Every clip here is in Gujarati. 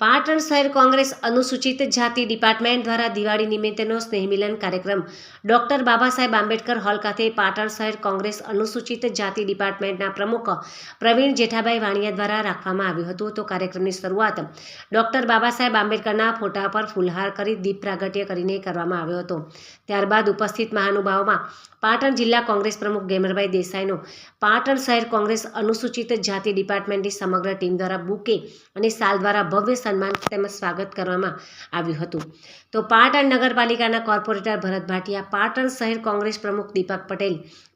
પાટણ શહેર કોંગ્રેસ અનુસૂચિત જાતિ ડિપાર્ટમેન્ટ દ્વારા દિવાળી નિમિત્તેનો સ્નેહમિલન કાર્યક્રમ ડોક્ટર બાબા સાહેબ આંબેડકર હોલ ખાતે પાટણ શહેર કોંગ્રેસ અનુસૂચિત જાતિ ડિપાર્ટમેન્ટના પ્રમુખ પ્રવીણ જેઠાભાઈ વાણિયા દ્વારા રાખવામાં આવ્યું હતું. તો કાર્યક્રમની શરૂઆત ડોક્ટર બાબા સાહેબ આંબેડકરના ફોટા પર ફૂલહાર કરી દીપ પ્રાગટ્ય કરીને કરવામાં આવ્યો હતો. ત્યારબાદ ઉપસ્થિત મહાનુભાવોમાં પાટણ જિલ્લા કોંગ્રેસ પ્રમુખ ગેમરભાઈ દેસાઈનો પાટણ શહેર કોંગ્રેસ અનુસૂચિત જાતિ ડિપાર્ટમેન્ટની સમગ્ર ટીમ દ્વારા બુકે અને સાલ દ્વારા ભવ્ય સન્માન તેમજ સ્વાગત કરવામાં આવ્યું હતું. તો પાટણ નગરપાલિકાના કોર્પોરેટર ભરત ભાટિયા, પાટણ શહેર કોંગ્રેસ પ્રમુખ દીપક પટેલ,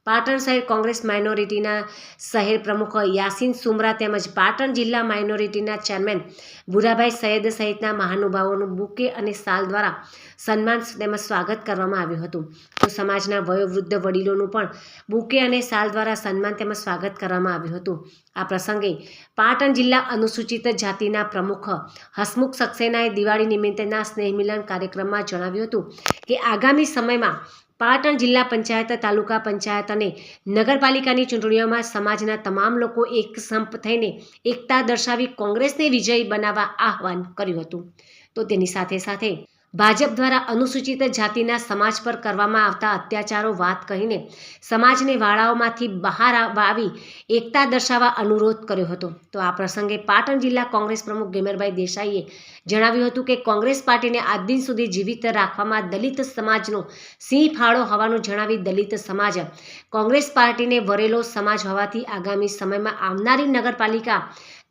પાટણ શહેર કોંગ્રેસ માઇનોરિટીના શહેર પ્રમુખ યાસીન સુમરા તેમજ પાટણ જિલ્લા માઇનોરિટીના ચેરમેન ભુરાભાઈ સૈયદ સહિતના મહાનુભાવોનું બુકે અને સાલ દ્વારા સન્માન તેમજ સ્વાગત કરવામાં આવ્યું હતું. તો સમાજના વયોવૃદ્ધ વડીલોનું પણ બુકે અને સાલ દ્વારા સન્માન તેમજ સ્વાગત કરવામાં આવ્યું હતું. આ પ્રસંગે પાટણ જિલ્લા અનુસૂચિત જાતિના પ્રમુખ હસમુખ સક્સેનાએ દિવાળી નિમિત્તેના સ્નેહમિલન કાર્યક્રમમાં જણાવ્યું હતું કે આગામી સમયમાં પાટણ જિલ્લા પંચાયત, તાલુકા પંચાયત અને નગરપાલિકાની ચૂંટણીઓમાં સમાજના તમામ લોકો એક સંપ થઈને એકતા દર્શાવી કોંગ્રેસને વિજયી બનાવવા આહવાન કર્યું હતું. તો તેની સાથે સાથે ભાજપ દ્વારા અનુસૂચિત જાતિના સમાજ પર કરવામાં આવતા અત્યાચારો વાત કહીને સમાજને વાળાઓમાંથી બહાર આવી એકતા દર્શાવવા અનુરોધ કર્યો હતો. તો આ પ્રસંગે પાટણ જિલ્લા કોંગ્રેસ પ્રમુખ ગેમરભાઈ દેસાઈએ જણાવ્યું હતું કે કોંગ્રેસ પાર્ટીને આજ દિન સુધી જીવિત રાખવામાં દલિત સમાજનો સિંહ ફાળો હોવાનું જણાવી દલિત સમાજ કોંગ્રેસ પાર્ટીને વરેલો સમાજ હોવાથી આગામી સમયમાં આવનારી નગરપાલિકા,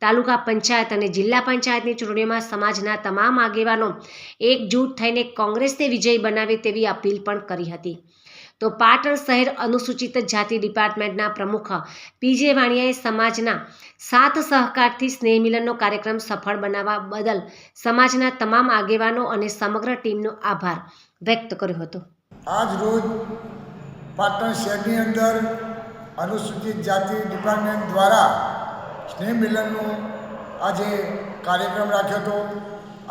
તાલુકા પંચાયત અને જિલ્લા પંચાયતની ચૂંટણીઓમાં સમાજના તમામ આગેવાનો એકજૂટ થઈને કોંગ્રેસને વિજયી બનાવે તેવી અપીલ પણ કરી હતી. તો પાટણ શહેર અનુસૂચિત જાતિ ડિપાર્ટમેન્ટના પ્રમુખ પીજે વાણિયાએ સમાજના સાથ સહકારથી સ્નેહમિલનનો કાર્યક્રમ સફળ બનાવવા બદલ સમાજના તમામ આગેવાનો અને સમગ્ર ટીમનો આભાર વ્યક્ત કર્યો હતો. આજ રોજ પાટણ શહેરની અંદર અનુસૂચિત જાતિ ડિપાર્ટમેન્ટ દ્વારા સ્નેહ મિલનનો આજે કાર્યક્રમ રાખ્યો હતો.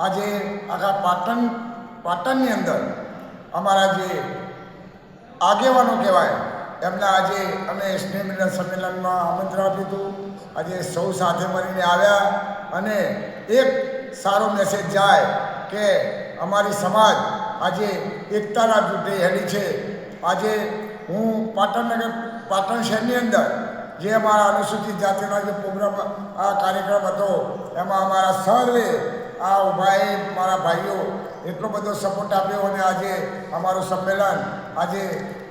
આજે આખા પાટણની અંદર અમારા જે આગેવાનો કહેવાય એમના આજે અમે સ્નેહ મિલન સંમેલનમાં આમંત્રણ આપ્યું હતું. આજે સૌ સાથે મળીને આવ્યા અને એક સારો મેસેજ જાય કે અમારી સમાજ આજે એકતાના જૂથે હેલી છે. આજે હું પાટણ શહેરની અંદર જે અમારા અનુસૂચિત જાતિના જે પ્રોગ્રામ આ કાર્યક્રમ હતો એમાં અમારા સર્વે આ ઉભાએ મારા ભાઈઓ એટલો બધો સપોર્ટ આપ્યો અને આજે અમારું સંમેલન આજે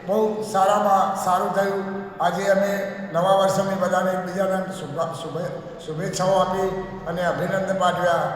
બહુ સારામાં સારું થયું. આજે અમે નવા વર્ષની બધાને એકબીજાને શુભેચ્છાઓ આપી અને અભિનંદન પાઠવ્યા.